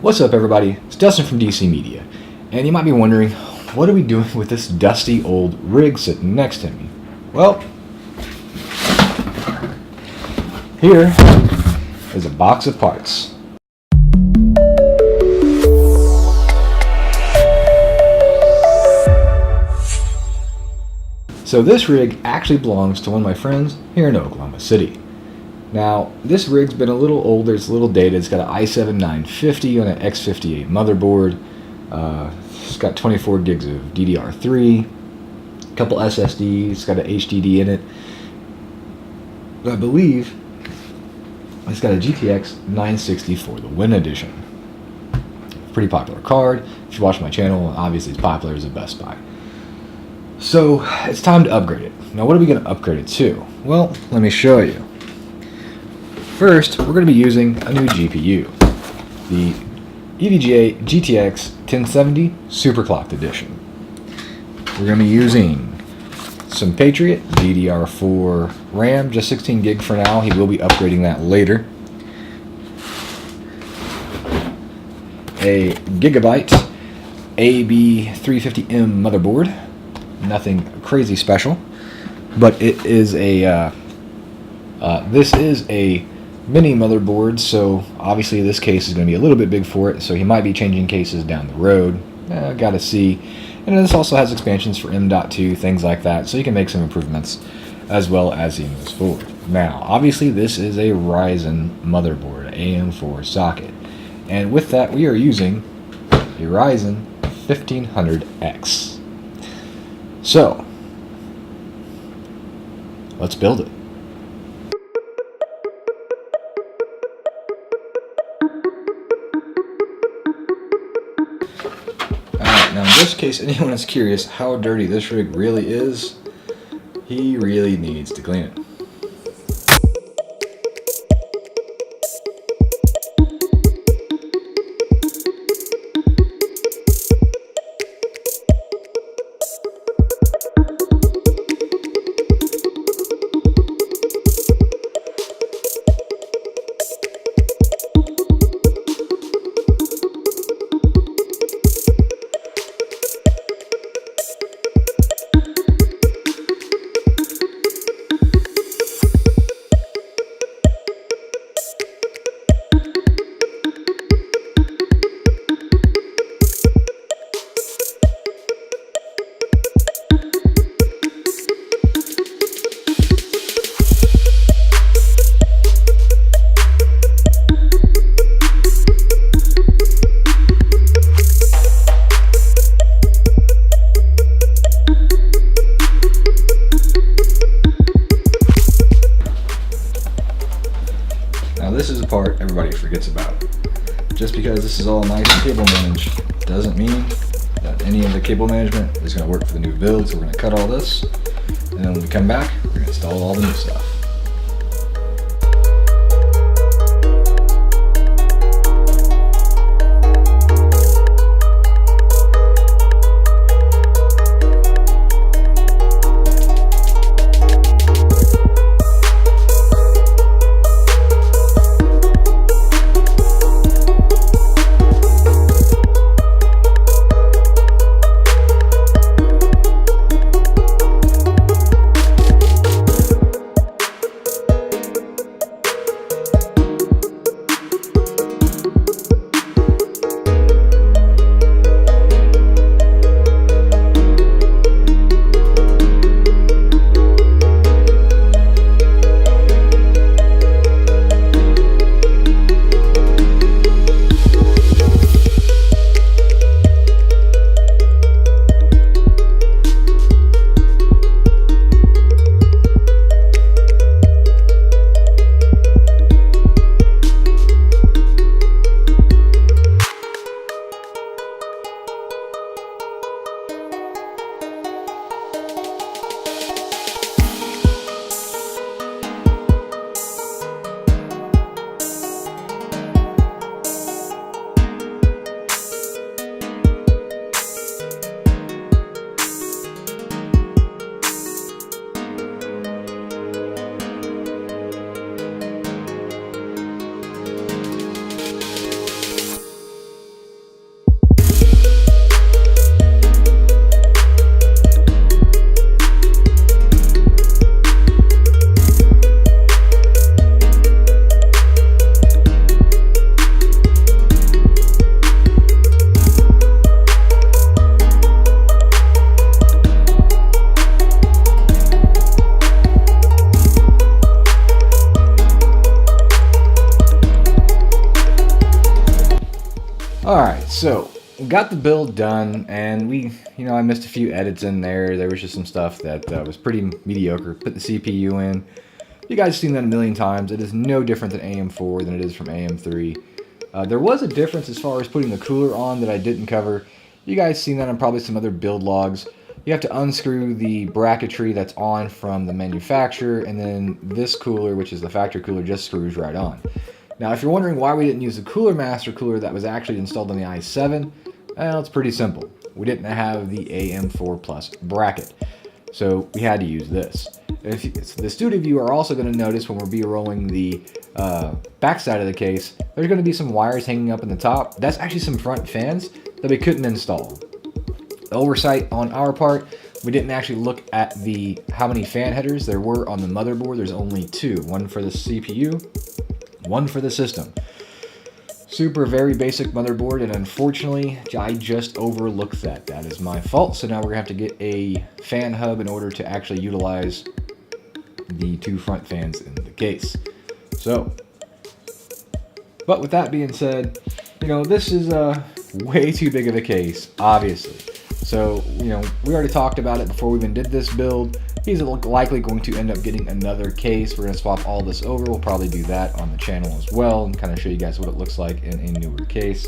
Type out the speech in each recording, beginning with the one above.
What's up, everybody? It's Dustin from DC Media, and you might be wondering, what are we doing with this dusty old rig sitting next to me? Well, here is a box of parts. So this rig actually belongs to one of my friends here in Oklahoma City. Now, this rig's been a little older, it's a little dated. It's got an i7-950 on an X58 motherboard. It's got 24 gigs of DDR3, a couple SSDs, it's got an HDD in it. I believe it's got a GTX 960 for the Win Edition. Pretty popular card. If you watch my channel, obviously it's popular as a Best Buy. So, it's time to upgrade it. Now, what are we going to upgrade it to? Well, let me show you. First, we're going to be using a new GPU, the EVGA GTX 1070 Superclocked Edition. We're going to be using some Patriot DDR4 RAM, just 16 gig for now. He will be upgrading that later. A Gigabyte AB350M motherboard. Nothing crazy special, but it is a this is a mini motherboard, so obviously this case is going to be a little bit big for it, so he might be changing cases down the road. Gotta see. And this also has expansions for M.2, things like that, so you can make some improvements as well as he moves forward. Now, obviously this is a Ryzen motherboard, AM4 socket, and with that we are using a Ryzen 1500X. So, let's build it. Now in this case, anyone is curious how dirty this rig really is, he really needs to clean it. Now this is the part everybody forgets about. Just because this is all nice and cable managed doesn't mean that any of the cable management is going to work for the new build, so we're going to cut all this, and then when we come back, we're going to install all the new stuff. Alright, so got the build done, and I missed a few edits in there. There was just some stuff that was pretty mediocre. Put the CPU in. You guys have seen that a million times. It is no different than AM4 than it is from AM3. There was a difference as far as putting the cooler on that I didn't cover. You guys seen that on probably some other build logs. You have to unscrew the bracketry that's on from the manufacturer, and then this cooler, which is the factory cooler, just screws right on. Now, if you're wondering why we didn't use the Cooler Master cooler that was actually installed on the i7, well, it's pretty simple. We didn't have the AM4 Plus bracket, so we had to use this. The studio view are also going to notice when we're B-rolling the backside of the case, there's going to be some wires hanging up in the top. That's actually some front fans that we couldn't install. Oversight on our part, we didn't actually look at how many fan headers there were on the motherboard. There's only two, one for the CPU, one for the system. Super very basic motherboard, and unfortunately I just overlooked that. That is my fault. So now we're gonna have to get a fan hub in order to actually utilize the two front fans in the case. But with that being said, this is way too big of a case, obviously. So, we already talked about it before we even did this build. He's likely going to end up getting another case. We're going to swap all this over. We'll probably do that on the channel as well and kind of show you guys what it looks like in a newer case.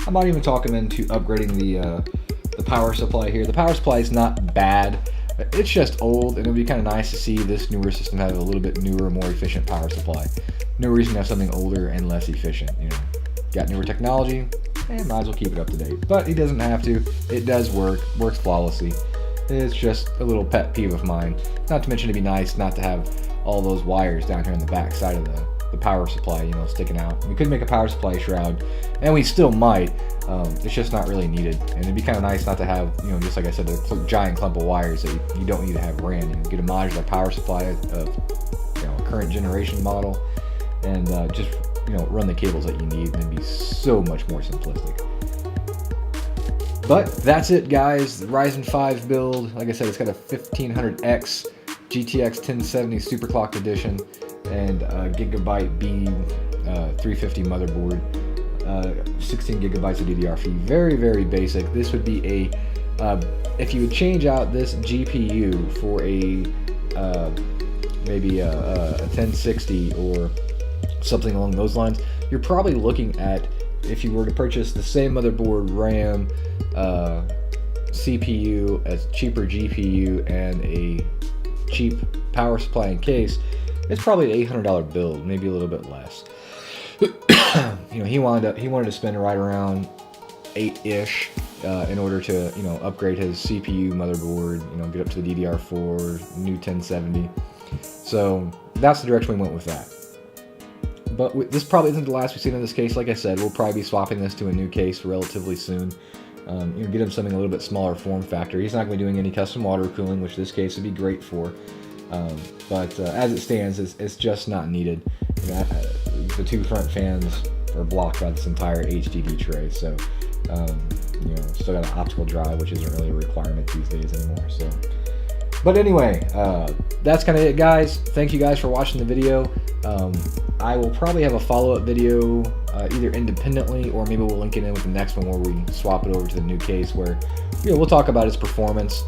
I might even talk him into upgrading the power supply here. The power supply is not bad. It's just old, and it would be kind of nice to see this newer system have a little bit newer, more efficient power supply. No reason to have something older and less efficient. Got newer technology, and might as well keep it up to date. But he doesn't have to. It does works flawlessly. It's just a little pet peeve of mine. Not to mention it'd be nice not to have all those wires down here on the back side of the power supply, sticking out. We could make a power supply shroud, and we still might. It's just not really needed. And it'd be kind of nice not to have, just like I said, a giant clump of wires that you don't need to have ran. Get a modular power supply of a current generation model, and just run the cables that you need, and it'd be so much more simplistic. But that's it, guys. The Ryzen 5 build, like I said, it's got a 1500X GTX 1070 Superclocked edition and a Gigabyte B350 motherboard, 16 gigabytes of DDR4. Very, very basic. This would be if you would change out this GPU for maybe a 1060 or something along those lines, you're probably looking at, if you were to purchase the same motherboard, RAM, CPU, a cheaper GPU, and a cheap power supply and case, it's probably an $800 build, maybe a little bit less. He wanted to spend right around 8-ish in order to upgrade his CPU motherboard, get up to the DDR4, new 1070. So that's the direction we went with that. But this probably isn't the last we've seen in this case. Like I said, we'll probably be swapping this to a new case relatively soon. Get him something a little bit smaller form factor. He's not going to be doing any custom water cooling, which this case would be great for. But as it stands, it's just not needed. The two front fans are blocked by this entire HDD tray, so still got an optical drive, which isn't really a requirement these days anymore. So, but anyway, that's kind of it, guys. Thank you guys for watching the video. I will probably have a follow-up video either independently, or maybe we'll link it in with the next one where we swap it over to the new case, where we'll talk about its performance,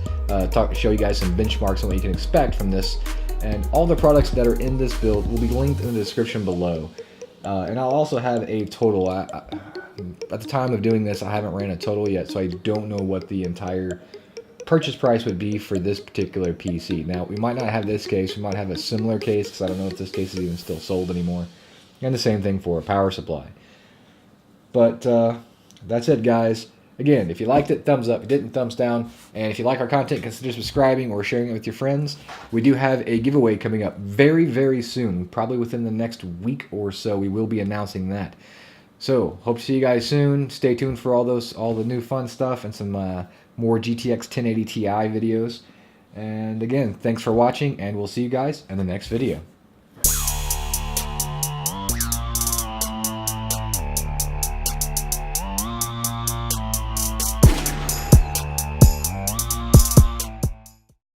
show you guys some benchmarks on what you can expect from this, and all the products that are in this build will be linked in the description below. And I'll also have a total. At the time of doing this, I haven't ran a total yet, so I don't know what the entire purchase price would be for this particular PC. Now, we might not have this case, we might have a similar case, because I don't know if this case is even still sold anymore. And the same thing for a power supply. But that's it, guys. Again, if you liked it, thumbs up. If you didn't, thumbs down. And if you like our content, consider subscribing or sharing it with your friends. We do have a giveaway coming up very, very soon. Probably within the next week or so, we will be announcing that. So, hope to see you guys soon. Stay tuned for all the new fun stuff and some more GTX 1080 Ti videos. And again, thanks for watching, and we'll see you guys in the next video.